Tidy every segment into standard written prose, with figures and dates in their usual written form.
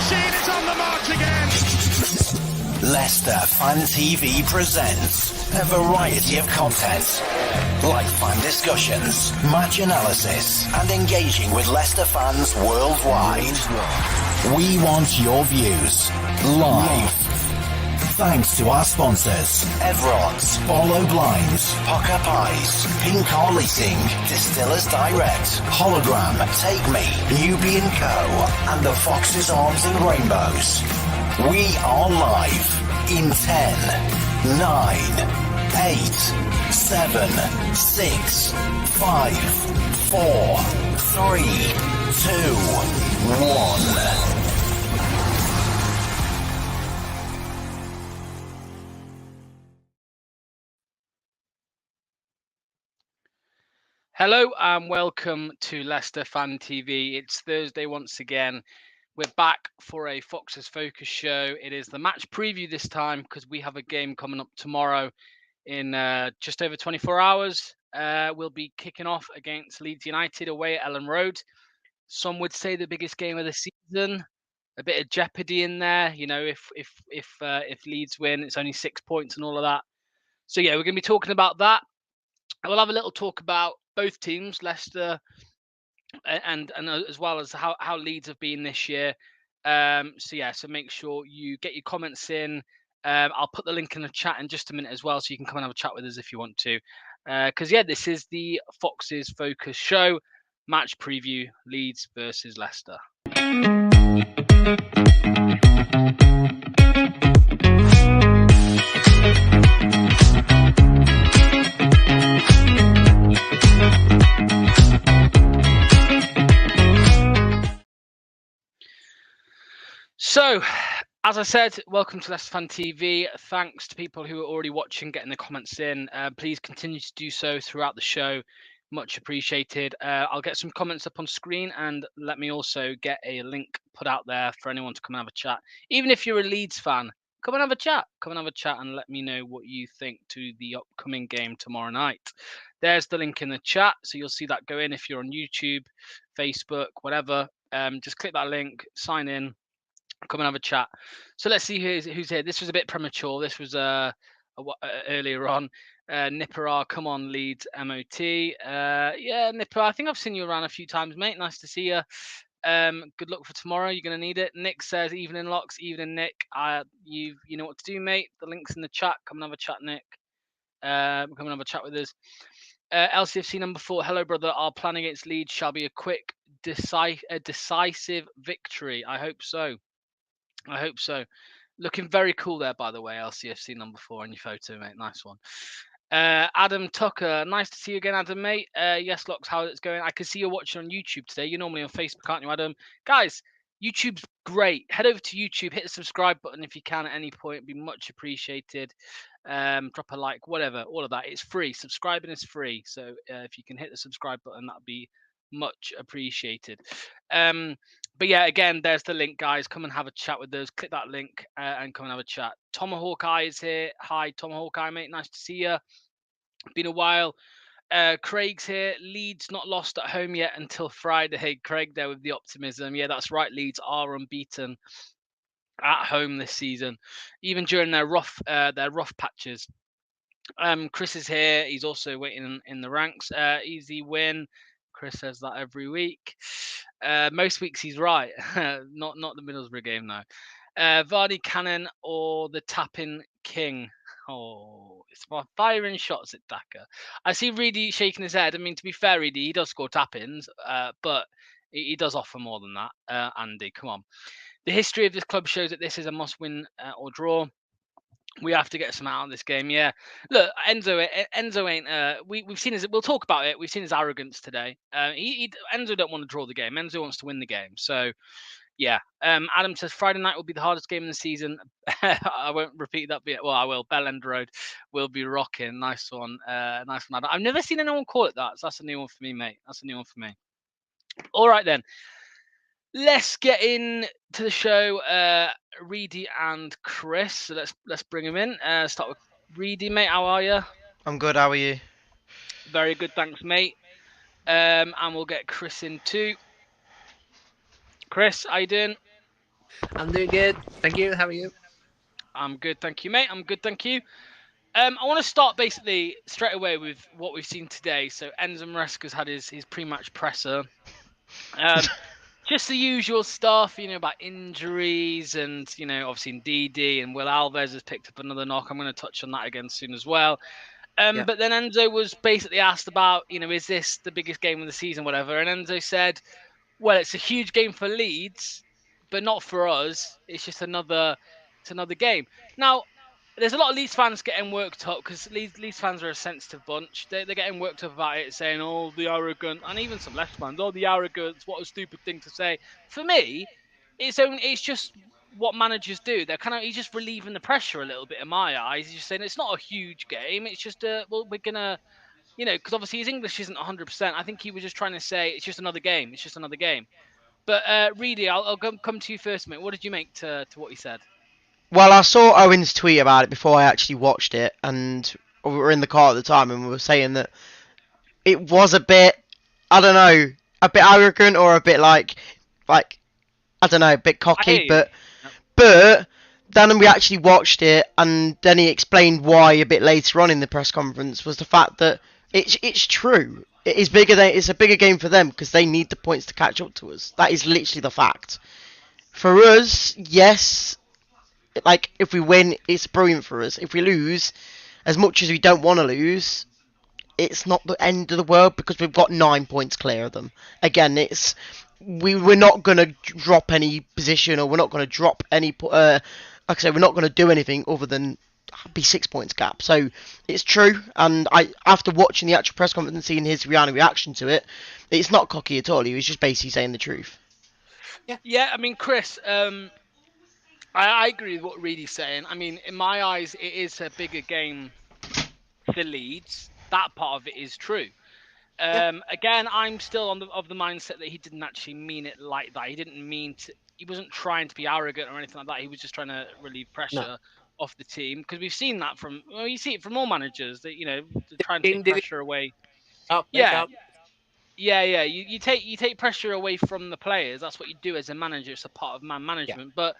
machine is on the march again. Leicester Fan TV presents a variety of content, like fan discussions, match analysis, and engaging with Leicester fans worldwide. We want your views live. Thanks to our sponsors, Everards, Bolo Blinds, Pukka Pies, Car Leasing, Distillers Direct, Hollogram, Take Me, Newby Co, and the Foxes Arms and Rainbows. We are live in 10, 9, 8, 7, 6, 5, 4, 3, 2, 1. Hello and welcome to Leicester Fan TV. It's Thursday once again. We're back for a Foxes Focus show. It is the match preview this time because we have a game coming up tomorrow in just over 24 hours. We'll be kicking off against Leeds United away at Ellen Road. Some would say the biggest game of the season. A bit of jeopardy in there, you know. If Leeds win, it's only 6 points and all of that. So yeah, we're going to be talking about that. And we'll have a little talk about both teams, Leicester and as well as how Leeds have been this year. So make sure you get your comments in. I'll put the link in the chat in just a minute as well, so you can come and have a chat with us if you want to. Because this is the Foxes Focus show, match preview, Leeds versus Leicester. So, as I said, welcome to Leicester Fan TV. Thanks to people who are already watching, getting the comments in. Please continue to do so throughout the show. Much appreciated. I'll get some comments up on screen, and let me also get a link put out there for anyone to come and have a chat. Even if you're a Leeds fan, come and have a chat. Come and have a chat and let me know what you think to the upcoming game tomorrow night. There's the link in the chat, so you'll see that go in if you're on YouTube, Facebook, whatever. Just click that link, sign in. Come and have a chat. So let's see who's here. This was a bit premature. This was earlier on. Nipper, come on, Leeds MOT. Yeah, Nipper, I think I've seen you around a few times, mate. Nice to see you. Good luck for tomorrow. You're going to need it. Nick says, evening, Locks. Evening, Nick. You know what to do, mate. The link's in the chat. Come and have a chat, Nick. Come and have a chat with us. LCFC number 4. Hello, brother. Our plan against Leeds shall be a quick, decisive victory. I hope so. I hope so. Looking very cool there, by the way, LCFC number 4 on your photo, mate. Nice one. Adam Tucker, nice to see you again, Adam, mate. Yes, Locks, how it's going? I can see you're watching on YouTube today. You're normally on Facebook, aren't you, Adam? Guys, YouTube's great. Head over to YouTube, hit the subscribe button if you can at any point. It'd be much appreciated. Drop a like, whatever, all of that. It's free. Subscribing is free. So if you can hit the subscribe button, that'd be much appreciated. But yeah, again, there's the link, guys. Come and have a chat with us. Click that link and come and have a chat. Tomahawk Eye is here. Hi, Tomahawk Eye, mate. Nice to see you. Been a while. Craig's here. Leeds not lost at home yet until Friday. Hey, Craig there with the optimism. Yeah, that's right. Leeds are unbeaten at home this season, even during their rough patches. Chris is here. He's also waiting in the ranks. Easy win. Chris says that every week. Most weeks he's right. not the Middlesbrough game, though. Vardy Cannon or the Tapping King? Oh, it's my firing shots at Daka. I see Reedy shaking his head. I mean, to be fair, Reedy, he does score tap-ins, but he does offer more than that. Andy, come on. The history of this club shows that this is a must-win or draw. We have to get some out of this game. Yeah, look, Enzo ain't. We've seen his. We'll talk about it. We've seen his arrogance today. Enzo don't want to draw the game. Enzo wants to win the game. So, yeah. Adam says Friday night will be the hardest game in the season. I won't repeat that. Well, I will. Bell End Road will be rocking. Nice one. Nice one, Adam. I've never seen anyone call it that. So that's a new one for me, mate. That's a new one for me. All right then. Let's get in to the show. Reedy and Chris. So let's bring him in. Start with Reedy, mate. How are you? I'm good. How are you? Very good, thanks, mate. And we'll get Chris in too. Chris, how you doing? I'm doing good. Thank you. How are you? I'm good, thank you, mate. I'm good, thank you. I want to start basically straight away with what we've seen today. So Enzo Maresca's had his pre-match presser. Just the usual stuff, about injuries and, obviously Ndidi and Will Alves has picked up another knock. I'm going to touch on that again soon as well. Yeah. But then Enzo was basically asked about, is this the biggest game of the season, whatever. And Enzo said, well, it's a huge game for Leeds, but not for us. It's just another game. Now, there's a lot of Leeds fans getting worked up because Leeds fans are a sensitive bunch. They're getting worked up about it, saying, oh, the arrogant, and even some Leicester fans, oh, the arrogance, what a stupid thing to say. For me, it's just what managers do. He's just relieving the pressure a little bit in my eyes. He's just saying it's not a huge game. It's just, well, we're going to, because obviously his English isn't 100%. I think he was just trying to say it's just another game. It's just another game. But Reedy, I'll come to you first, mate. What did you make to what he said? Well, I saw Owen's tweet about it before I actually watched it, and we were in the car at the time, and we were saying that it was a bit, I don't know, a bit arrogant or a bit like I don't know, a bit cocky, but then we actually watched it, and then he explained why a bit later on in the press conference was the fact that it's true. It's a bigger game for them because they need the points to catch up to us. That is literally the fact. For us, yes. Like, if we win, it's brilliant for us. If we lose, as much as we don't want to lose, it's not the end of the world because we've got 9 points clear of them. Again, we're not going to drop any position, or we're not going to drop any, like I say, we're not going to do anything other than be 6 points gap. So it's true, and after watching the actual press conference and seeing his reaction to it, it's not cocky at all. He was just basically saying the truth. Yeah. I mean, Chris, I agree with what Reedy's saying. I mean, in my eyes, it is a bigger game for Leeds. That part of it is true. Again, I'm still of the mindset that he didn't actually mean it like that. He didn't mean to. He wasn't trying to be arrogant or anything like that. He was just trying to relieve pressure off the team, because we've seen that from. Well, you see it from all managers that they're trying to take pressure away. Yeah. You take pressure away from the players. That's what you do as a manager. It's a part of man management. But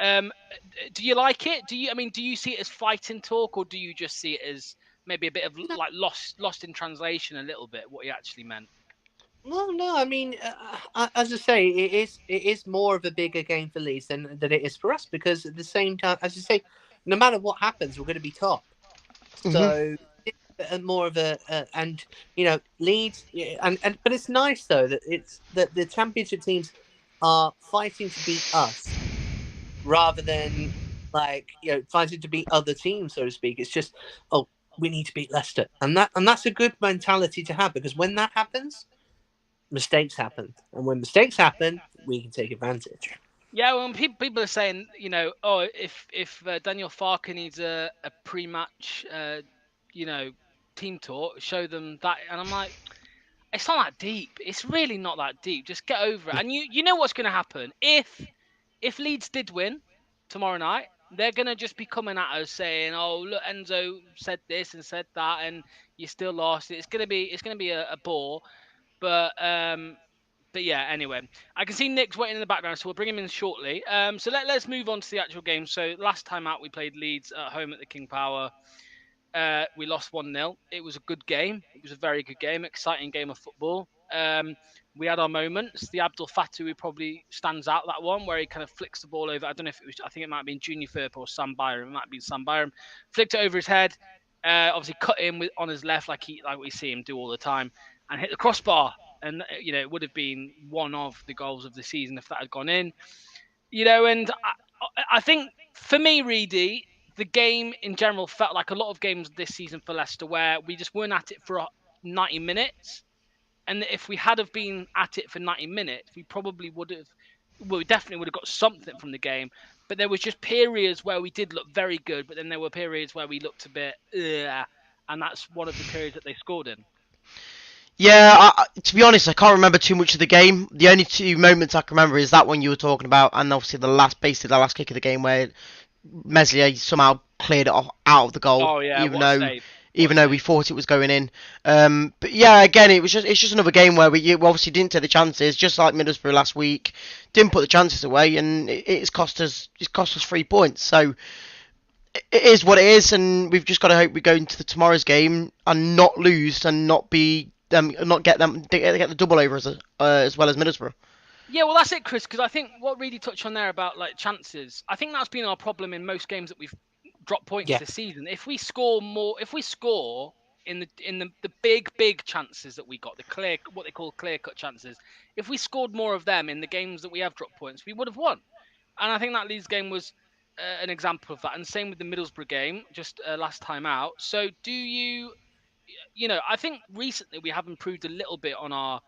do you like it? Do you see it as fighting talk, or do you just see it as maybe a bit of like lost in translation a little bit what he actually meant? Well, no, I mean, as I say, it is more of a bigger game for Leeds than it is for us, because at the same time, as you say, no matter what happens, we're going to be top. So it's more of and Leeds, but it's nice though that it's that the championship teams are fighting to beat us rather than fighting to beat other teams, so to speak. It's just, we need to beat Leicester, and that's a good mentality to have, because when that happens, mistakes happen, and when mistakes happen, we can take advantage. Yeah, well, people are saying, if Daniel Farke needs a pre-match, team talk, show them that, and I'm like, it's not that deep. It's really not that deep. Just get over it, and you know what's going to happen if Leeds did win tomorrow night. They're going to just be coming at us saying, oh, look, Enzo said this and said that, and you still lost. It's going to be a bore. But yeah, anyway, I can see Nick's waiting in the background, so we'll bring him in shortly. So let's move on to the actual game. So last time out, we played Leeds at home at the King Power. We lost 1-0. It was a good game. It was a very good game, exciting game of football. We had our moments. The Abdul Fattah, who probably stands out, that one where he kind of flicks the ball over. I don't know if it was, I think it might have been Junior Firp or Sam Byram. It might have been Sam Byram. Flicked it over his head. Obviously cut in on his left like we see him do all the time, and hit the crossbar. And it would have been one of the goals of the season if that had gone in. And I think for me, Reedy, the game in general felt like a lot of games this season for Leicester where we just weren't at it for 90 minutes. And if we had have been at it for 90 minutes, we probably would have, we definitely would have got something from the game. But there was just periods where we did look very good, but then there were periods where we looked a bit, and that's one of the periods that they scored in. Yeah, to be honest, I can't remember too much of the game. The only two moments I can remember is that one you were talking about, and obviously the last kick of the game where Meslier somehow cleared it off out of the goal. Oh yeah, even though save. even though we thought it was going in. But yeah, again, it's just another game where we obviously didn't take the chances, just like Middlesbrough last week, didn't put the chances away, and it's cost us 3 points. So it is what it is, and we've just got to hope we go into tomorrow's game and not lose and not be not get the double over as well as Middlesbrough. Yeah, well, that's it, Chris, because I think what really touched on there about like chances, I think that's been our problem in most games that we've dropped points this season. If we score in the big chances that we got, what they call clear-cut chances, if we scored more of them in the games that we have dropped points, we would have won. And I think that Leeds game was an example of that. And same with the Middlesbrough game, just last time out. So do you I think recently we have improved a little bit on our,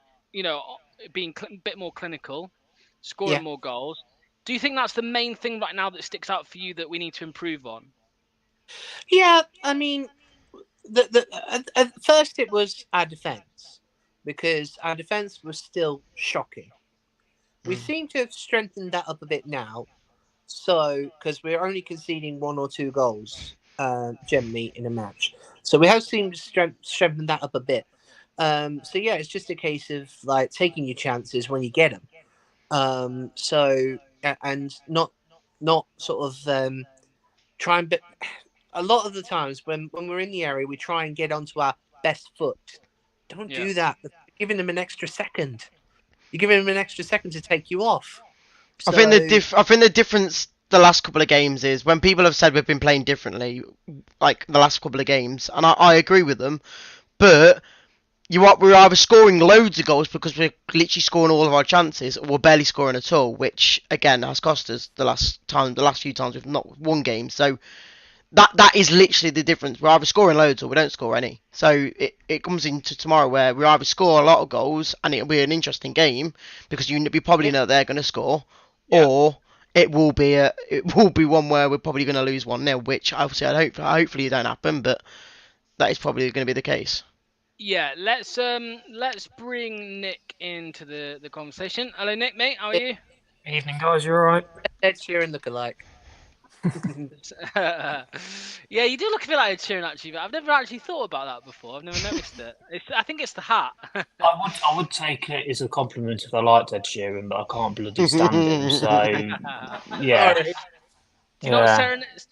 being a bit more clinical, scoring more goals. Do you think that's the main thing right now that sticks out for you that we need to improve on? Yeah, I mean, at first it was our defence, because our defence was still shocking. We seem to have strengthened that up a bit now, so because we're only conceding 1 or 2 goals generally in a match, so we have seemed to strengthen that up a bit. So yeah, it's just a case of like taking your chances when you get them. And not sort of try and. A lot of the times when we're in the area, we try and get onto our best foot. Don't do that. You're giving them an extra second. You're giving them an extra second to take you off. So... I think the difference the last couple of games is when people have said we've been playing differently, like the last couple of games, and I agree with them, but we're either scoring loads of goals because we're literally scoring all of our chances, or we're barely scoring at all, which again has cost us the last few times we've not won games. So that is literally the difference. We're either scoring loads or we don't score any. So it comes into tomorrow where we either score a lot of goals and it'll be an interesting game because you probably know they're going to score, or it will be one where we're probably going to lose 1-0, which obviously hopefully it don't happen, but that is probably going to be the case. Yeah, let's bring Nick into the conversation. Hello, Nick, mate. How are you? Evening, guys. You all right? Ed Sheeran look-alike. Yeah, you do look a bit like Ed Sheeran, actually, but I've never actually thought about that before. I've never noticed it. I think it's the hat. I would take it as a compliment if I liked Ed Sheeran, but I can't bloody stand him. So yeah. Do you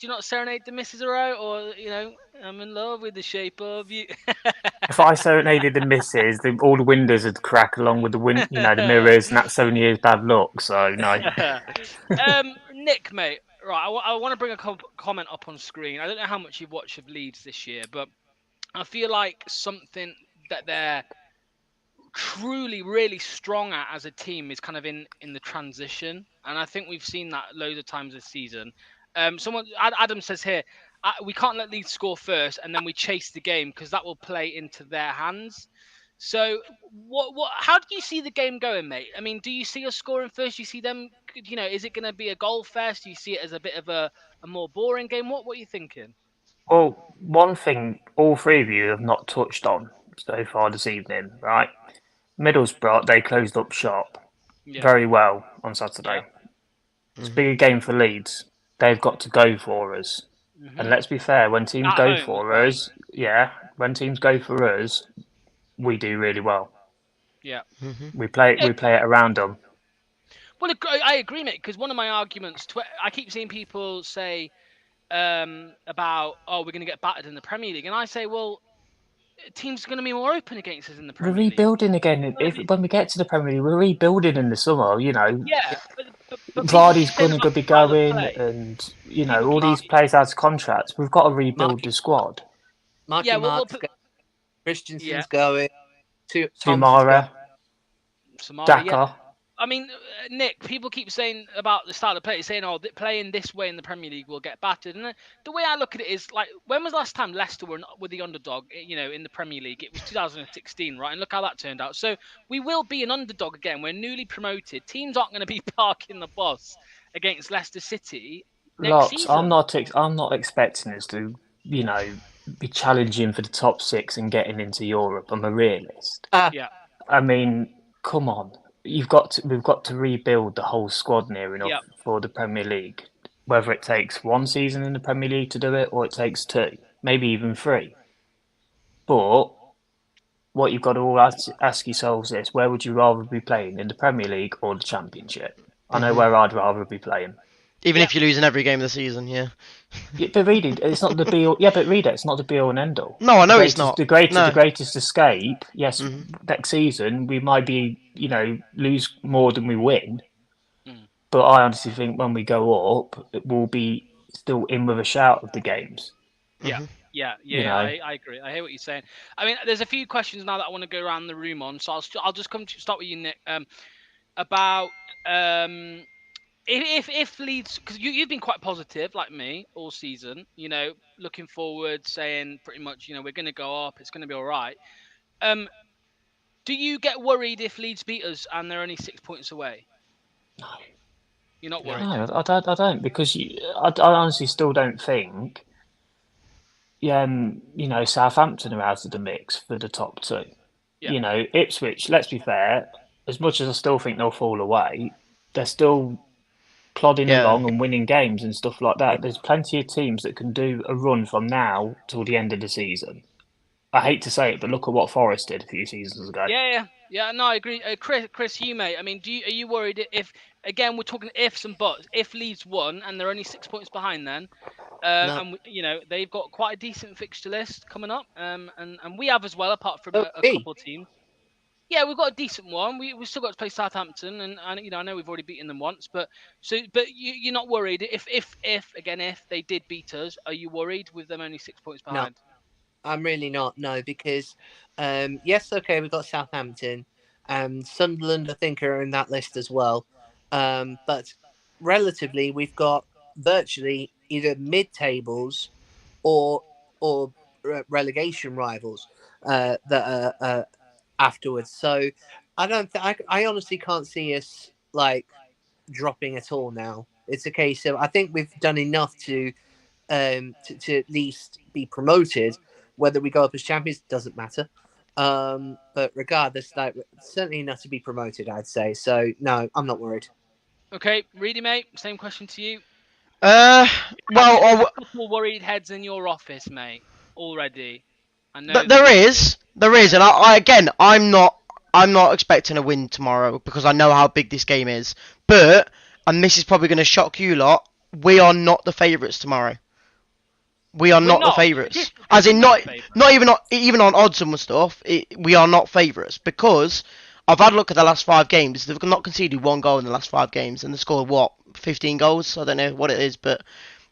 not serenade the missus out, or I'm in love with the shape of you? If I serenaded the missus, all the windows would crack along with the the mirrors, and that's 7 years bad luck. So no. Nick, mate. Right, I want to bring a comment up on screen. I don't know how much you've watched of Leeds this year, but I feel like something that they're truly really strong at as a team is kind of in the transition, and I think we've seen that loads of times this season. Adam says here, we can't let Leeds score first and then we chase the game because that will play into their hands. So how do you see the game going, mate? I mean, do you see us scoring first? Do you see them, is it going to be a goal fest? Do you see it as a bit of a more boring game? What are you thinking? Well, one thing all 3 of you have not touched on so far this evening, right? Middlesbrough, they closed up shop very well on Saturday. It's a big game for Leeds. They've got to go for us. Mm-hmm. And let's be fair, when teams go for us, we do really well. Yeah. Mm-hmm. We play it around them. Well, I agree, mate, because one of my arguments, I keep seeing people say about, we're going to get battered in the Premier League. And I say, well, teams are going to be more open against us in the Premier League. We're rebuilding again. When we get to the Premier League, we're rebuilding in the summer, Yeah, but Vardy's going to be going, and all these players out of contracts. We've got to rebuild the squad. Mark's going. Christensen's going. Samara, Daka. I mean, Nick, people keep saying about the style of play, saying, playing this way in the Premier League will get battered. And the way I look at it is, like, when was the last time Leicester were the underdog, in the Premier League? It was 2016, right? And look how that turned out. So we will be an underdog again. We're newly promoted. Teams aren't going to be parking the bus against Leicester City next season. I'm not expecting us to, be challenging for the top 6 and getting into Europe. I'm a realist. I mean, come on. We've got to rebuild the whole squad near enough for the Premier League. Whether it takes 1 season in the Premier League to do it, or it takes 2, maybe even 3. But what you've got to all ask yourselves is, where would you rather be playing, in the Premier League or the Championship? I know where I'd rather be playing. Even if you're losing every game of the season, yeah. Yeah, but read it. It's not the be all. Yeah, but read it. It's not the be all and end all. No, I know it's not. The No. greatest escape. Yes, next season we might be, lose more than we win. But I honestly think when we go up, it will be still in with a shout of the games. Yeah. I agree. I hear what you're saying. I mean, there's a few questions now that I want to go around the room on. So I'll just start with you, Nick. About if Leeds, because you've been quite positive like me all season. Looking forward, saying pretty much, we're going to go up. It's going to be all right. Do you get worried if Leeds beat us and they're only 6 points away? No. You're not worried? No, I don't, because I honestly still don't think. Southampton are out of the mix for the top two. Yeah. Ipswich, let's be fair, as much as I still think they'll fall away, they're still plodding along and winning games and stuff like that. There's plenty of teams that can do a run from now till the end of the season. I hate to say it, but look at what Forest did a few seasons ago. Yeah. No, I agree. Chris, you mate. I mean, are you worried if, again, we're talking ifs and buts? If Leeds won and they're only 6 points behind, then, No. and they've got quite a decent fixture list coming up, and we have as well, apart from a couple of teams. Yeah, we've got a decent one. We've still got to play Southampton, and I know we've already beaten them once, but you're not worried if they did beat us? Are you worried with them only 6 points behind? No. I'm really not, no, because yes, okay, we've got Southampton and Sunderland, I think, are in that list as well. But relatively, we've got virtually either mid-tables or relegation rivals that are afterwards. So I honestly can't see us dropping at all now. It's a case of, I think we've done enough to at least be promoted. Whether we go up as champions doesn't matter. But regardless, certainly enough to be promoted, I'd say. So no, I'm not worried. Okay, Reedy, mate, same question to you. Well, a couple worried heads in your office, mate, already. I know there is, and I'm not expecting a win tomorrow because I know how big this game is. But, and this is probably going to shock you lot, we are not the favourites tomorrow. We are not the favourites. As in, not even on odds and stuff. We are not favourites because I've had a look at the last 5 games. They've not conceded 1 goal in the last 5 games, and they scored 15 goals. I don't know what it is, but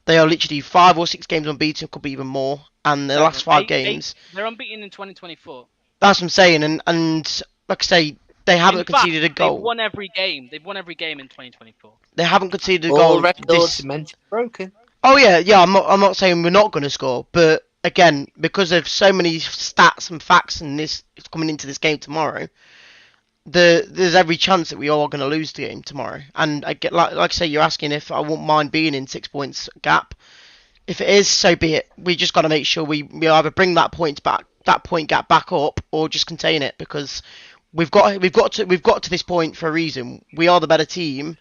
they are literally 5 or 6 games unbeaten. Could be even more. And the last 5 games, they're unbeaten in 2024. That's what I'm saying. And like I say, they haven't conceded a goal. They've won every game. They've won every game in 2024. They haven't conceded a All goal. records meant broken. Oh yeah. I'm not saying we're not going to score, but again, because of so many stats and facts and this coming into this game tomorrow, there's every chance that we are going to lose the game tomorrow. And I get like I say, you're asking if I won't mind being in 6 points gap. If it is, so be it. We just got to make sure we either bring that point gap back up, or just contain it, because we've got to this point for a reason. We are the better team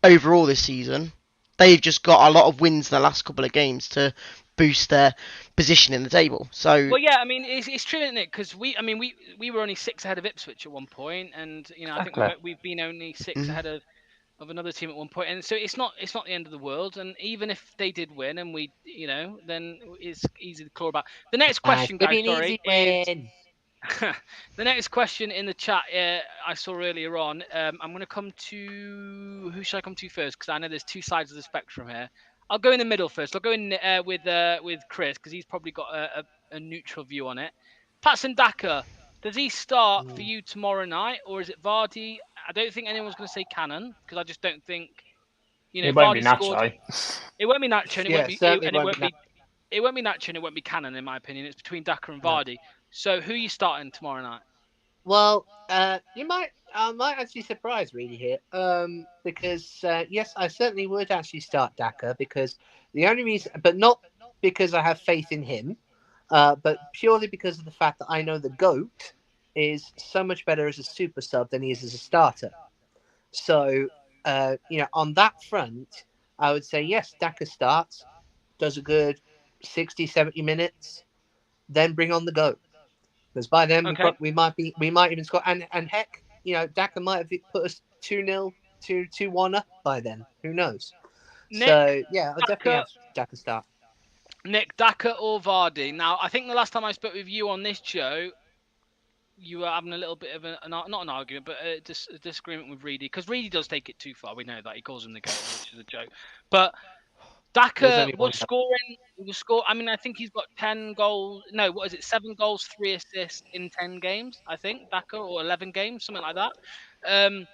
overall this season. They've just got a lot of wins in the last couple of games to boost their position in the table. So well, yeah, I mean it's true, isn't it? Because we were only 6 ahead of Ipswich at one point, and I think we've been only 6 ahead of another team at one point, and so it's not the end of the world. And even if they did win, and we then it's easy to claw back. The next question, guys, is the next question in the chat I saw earlier on. I'm going to come to, who should I come to first? Because I know there's 2 sides of the spectrum here. I'll go in the middle first. I'll go in with Chris, because he's probably got a neutral view on it. Patson Daka, does he start for you tomorrow night, or is it Vardy? I don't think anyone's going to say Cannon, because I just don't think it won't Vardy be Nacho. It won't be Nacho, and it won't be Nacho, and it won't be Cannon, in my opinion. It's between Daka and Vardy. So who are you starting tomorrow night? Well, I might actually surprise Reedy here, because yes, I certainly would actually start Daka, because the only reason, but not because I have faith in him, but purely because of the fact that I know the GOAT is so much better as a super sub than he is as a starter. So, on that front, I would say yes, Daka starts, does a good 60, 70 minutes. then bring on the goat. Because by then Okay. we might even score, and heck, Daka might have put us 2-0, 2-1 up by then. Who knows? Nick, So yeah, I'll definitely Daka, have Daka start. Nick, Daka or Vardy? Now, I think the last time I spoke with you on this show, you were having a little bit of not an argument, but a disagreement with Reedy, because Reedy does take it too far. We know that he calls him the goat, which is a joke. But Daka was scoring. I mean, I think he's got 10 goals. No, what is it? 7 goals, 3 assists in 10 games. I think Daka, or 11 games, something like that.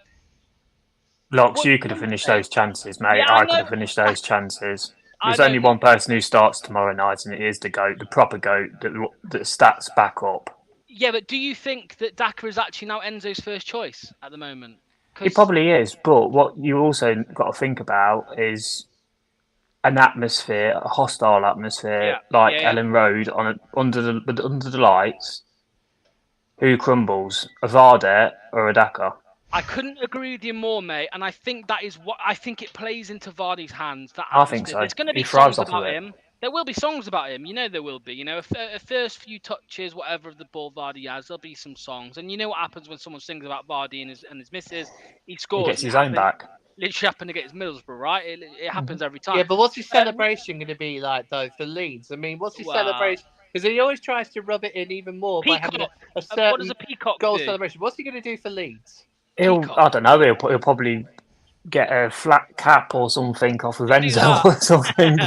Locks, you could have finished those chances, mate. Yeah, I could have finished those chances. There's I only one person who starts tomorrow night, and it is the GOAT, the proper GOAT, that stats back up. Yeah, but do you think that Daka is actually now Enzo's first choice at the moment? He probably is, but what you also got to think about is an atmosphere, a hostile atmosphere, Ellen Road under the lights. Who crumbles, a Vardy or a Daka? I couldn't agree with you more, mate. And I think that is what I think it plays into Vardy's hands. That I think so. There's going to be He thrives songs off of about it. him. There will be songs about him. You know there will be. A first few touches, whatever of the ball Vardy has, there'll be some songs. And you know what happens when someone sings about Vardy and his missus? He scores. He gets his own back. Literally happened against Middlesbrough, right? It happens every time. Yeah, but what's his celebration going to be like, though, for Leeds? I mean, what's his celebration? Because he always tries to rub it in even more by having a certain what does a peacock goal do? celebration. What's he going to do for Leeds? I don't know. He'll probably get a flat cap or something off of Enzo or something.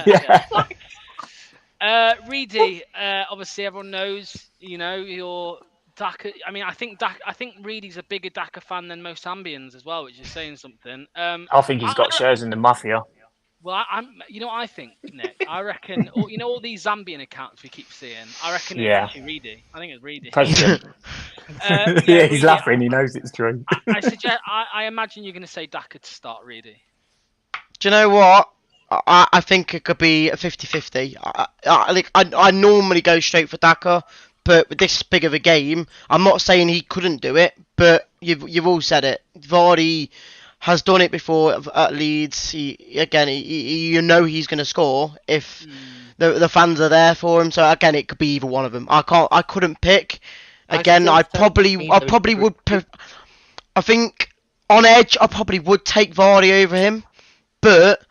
Reedy, obviously everyone knows, your Daka. I mean, I think Reedy's a bigger Daka fan than most Ambians as well, which is saying something. I think he's got shares in the mafia. Well, I think, Nick, I reckon, all these Zambian accounts we keep seeing, I reckon it's actually Reedy. I think it's Reedy. President. He's Reedy, laughing. He knows it's true. I imagine you're going to say Daka to start, Reedy. Do you know what? I think it could be a 50-50. I normally go straight for Daka, but with this big of a game, I'm not saying he couldn't do it, but you've all said it. Vardy has done it before at Leeds. He's going to score if the fans are there for him. So again, it could be either one of them. I couldn't pick. Again, I probably would. I think on edge, I probably would take Vardy over him, but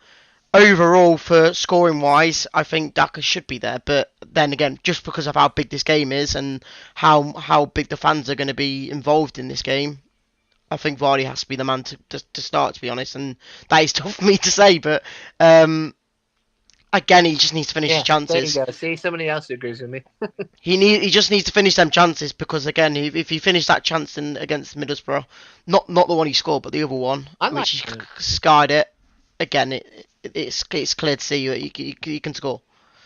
overall, for scoring wise, I think Daka should be there. But then again, just because of how big this game is and how big the fans are going to be involved in this game, I think Vardy has to be the man to start, to be honest. And that is tough for me to say, but again, he just needs to finish his chances. There you go. See, somebody else agrees with me. He just needs to finish them chances, because again, if he finished that chance against Middlesbrough, not the one he scored, but the other one, which he skied it, again, it's clear to see that he can score.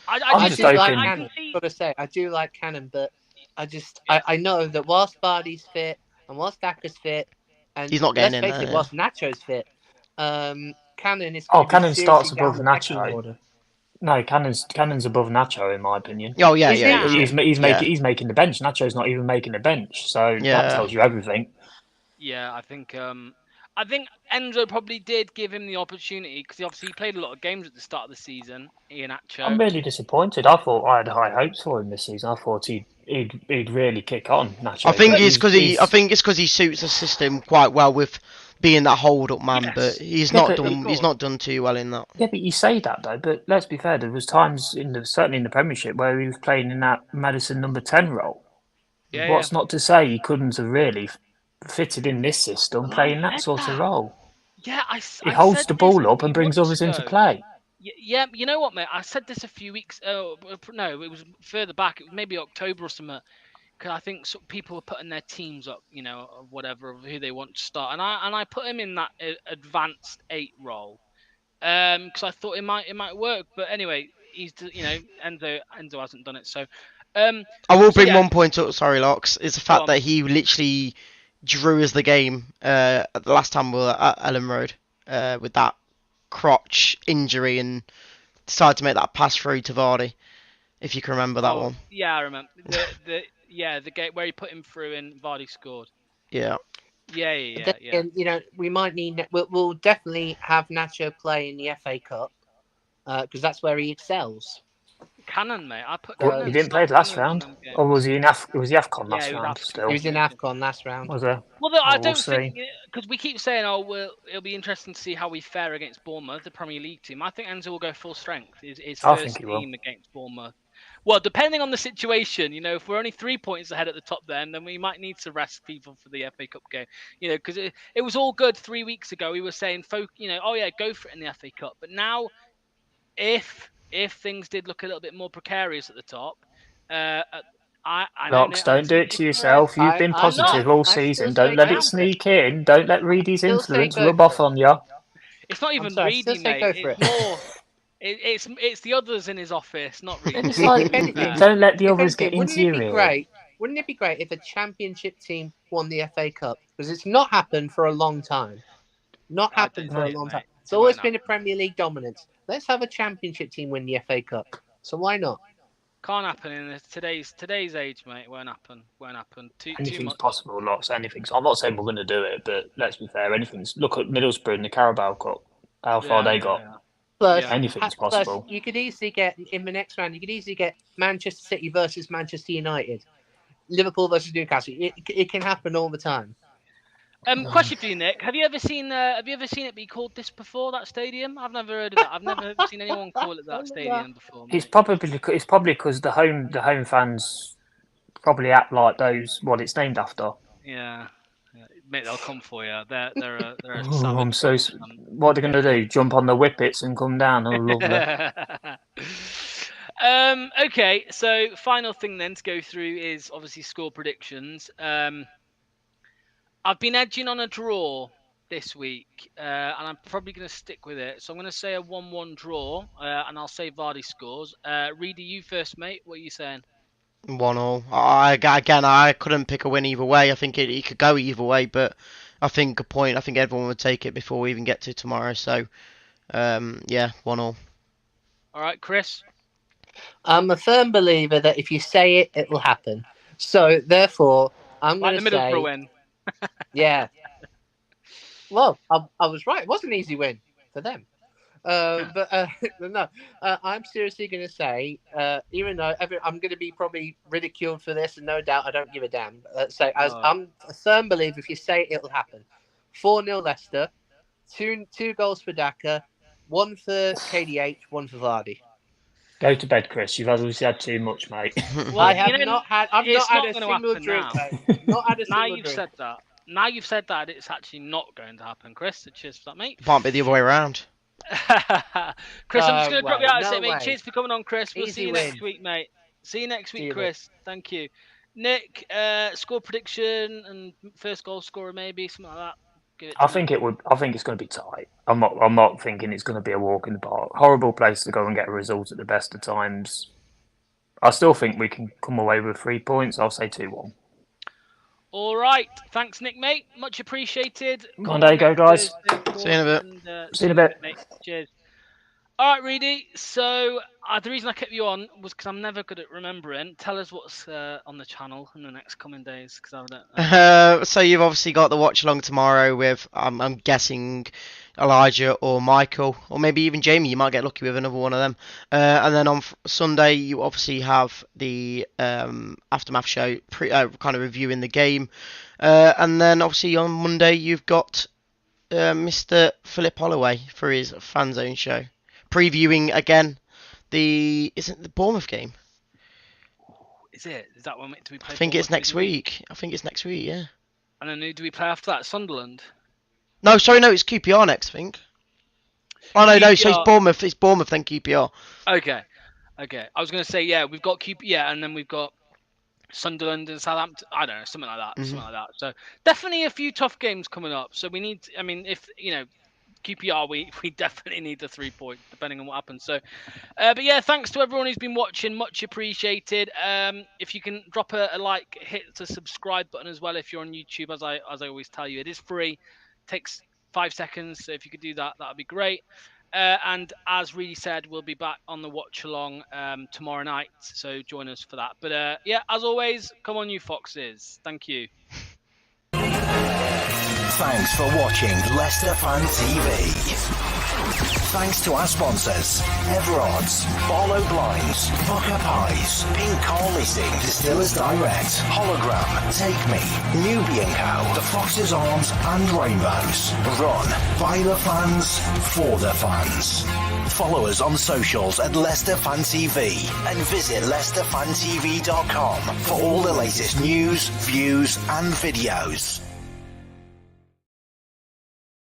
I do like Cannon. Got to say, I do like Cannon, but I know that whilst Vardy's fit and whilst Daka's fit, and he's not getting let's face it, whilst Nacho's fit, Cannon is. Cannon starts above Nacho. No, Cannon's above Nacho in my opinion. Oh yeah. He's making the bench. Nacho's not even making the bench, so that tells you everything. Yeah, I think Enzo probably did give him the opportunity, because he played a lot of games at the start of the season. Nacho. I'm really disappointed. I thought I had high hopes for him this season. I thought he'd really kick on. Nacho. I think it's because he suits the system quite well with being that hold-up man, but he's not done too well in that. Yeah, but you say that though. But let's be fair. There was times certainly in the Premiership where he was playing in that Madison number 10 role. Yeah, What's not to say he couldn't have really fitted in this system, playing that sort of role? Yeah, he holds the ball up and brings others into play. Yeah, you know what, mate? I said this a few weeks. No, it was further back. It was maybe October or something. Because I think people were putting their teams up, whatever, of who they want to start, and I put him in that advanced 8 role, because I thought it might work. But anyway, he's Enzo hasn't done it, so. I will bring one point up. Sorry, Locks. Is the fact that he literally drew us the game the last time we were at Ellen Road with that crotch injury and decided to make that pass through to Vardy. If you can remember that one. Yeah, I remember the game where he put him through and Vardy scored. Yeah. Yeah. And we might need. We'll definitely have Nacho play in the FA Cup because that's where he excels. Cannon, mate. I put What, Cannon. he didn't play the last Cannon in round, them games. or was he in was the AFCON Yeah, last he was round? AFCON. Still, He was in AFCON last round. was there? Well, I We'll don't see. think because we keep saying, it'll be interesting to see how we fare against Bournemouth, the Premier League team. I think Enzo will go full strength. His I first think he will. team against Bournemouth. Well, depending on the situation, if we're only 3 points ahead at the top, then we might need to rest people for the FA Cup game. Because it was all good 3 weeks ago. We were saying, go for it in the FA Cup. But now, if things did look a little bit more precarious at the top, Knox, don't do it to yourself. You've been positive all season. Don't let it sneak in. Don't let Reedy's influence rub off on you. It's not even Reedy, mate. It's more. It's the others in his office, not Reedy. It's like, don't let the others get into your ear. Wouldn't it be great if a championship team won the FA Cup? Because it's not happened for a long time. It's always been a Premier League dominance. Let's have a championship team win the FA Cup. So why not? Can't happen in today's age, mate. Won't happen. Anything's possible, lots. Anything's. I'm not saying we're going to do it, but let's be fair. Anything's. Look at Middlesbrough in the Carabao Cup. How far they got. Yeah. Plus, anything's possible. You could easily get in the next round. You could easily get Manchester City versus Manchester United, Liverpool versus Newcastle. It can happen all the time. Question for you, Nick. Have you ever seen it be called this before, that stadium? I've never heard of that. I've never seen anyone call it that stadium before. Mate. It's probably because the home fans probably act like those what it's named after. Yeah. Mate, they'll come for you. They're a I'm so. What are they going to do? Jump on the whippets and come down? Oh, lovely. Okay, so final thing then to go through is obviously score predictions. I've been edging on a draw this week, and I'm probably going to stick with it. So I'm going to say a 1-1 draw, and I'll say Vardy scores. Reedy, you first, mate. What are you saying? 1-1. I couldn't pick a win either way. I think it could go either way, but I think everyone would take it before we even get to tomorrow. So, 1-1. All right, Chris? I'm a firm believer that if you say it, it will happen. So, therefore, I'm going to say... Middlesbrough win. Yeah. Well, I was right. It was an easy win for them. No, I'm seriously going to say, even though I'm going to be probably ridiculed for this, and no doubt I don't give a damn. I'm a firm believer, if you say it, it'll happen. 4-0 Leicester, two goals for Daka, 1 for KDH, 1 for Vardy. Go to bed, Chris. You've obviously had too much, mate. Well, I've not had a single drink, mate. Not had a single drink. Now you've said that, it's actually not going to happen, Chris. So cheers for that, mate. Can't be the other way around. Chris, I'm just going to drop you out and say, mate, way. cheers for coming on, Chris. We'll see you next week, mate. See you next week, Chris. Thank you. Nick, score prediction and first goal scorer, maybe, something like that. I think it's going to be tight. I'm not thinking it's going to be a walk in the park. Horrible place to go and get a result at the best of times. I still think we can come away with 3 points. I'll say 2-1. All right. Thanks, Nick, mate. Much appreciated. Come on, there you go, guys. See you in a bit. See you in a bit. Mate. Cheers. All right, Reedy. So the reason I kept you on was because I'm never good at remembering. Tell us what's on the channel in the next coming days, because I don't. So you've obviously got the watch along tomorrow with I'm guessing Elijah or Michael or maybe even Jamie. You might get lucky with another one of them. And then on Sunday you obviously have the aftermath show, kind of reviewing the game. And then obviously on Monday you've got Mr. Philip Holloway for his Fan Zone show, previewing again the Bournemouth game. Is it? Is that one do we play? I think it's next week. Yeah. And then who do we play after that? Sunderland. No, sorry, no, it's QPR next, I think. Oh no, so it's Bournemouth. It's Bournemouth, then QPR. Okay. I was going to say, yeah, we've got QPR, and then we've got Sunderland and Southampton. I don't know, something like that. So definitely a few tough games coming up. So we need. I mean, if QPR, we definitely need the 3 points, depending on what happens. So, but yeah, thanks to everyone who's been watching, much appreciated. If you can drop a like, hit the subscribe button as well if you're on YouTube. As I always tell you, it is free, takes 5 seconds. So if you could do that, that'd be great. And as Reedy said, we'll be back on the watch along tomorrow night. So join us for that. But yeah, as always, come on, you foxes. Thank you. Thanks for watching Leicester Fan TV. Thanks to our sponsors, Everards, Barlow Blinds, Pukka Pies, Pink Car Leasing, Distillers Direct, Hollogram, Take Me, Newby Co, The Fox's Arms and Rainbows. Run by the fans, for the fans. Follow us on socials at Leicester Fan TV and visit leicesterfantv.com for all the latest news, views and videos.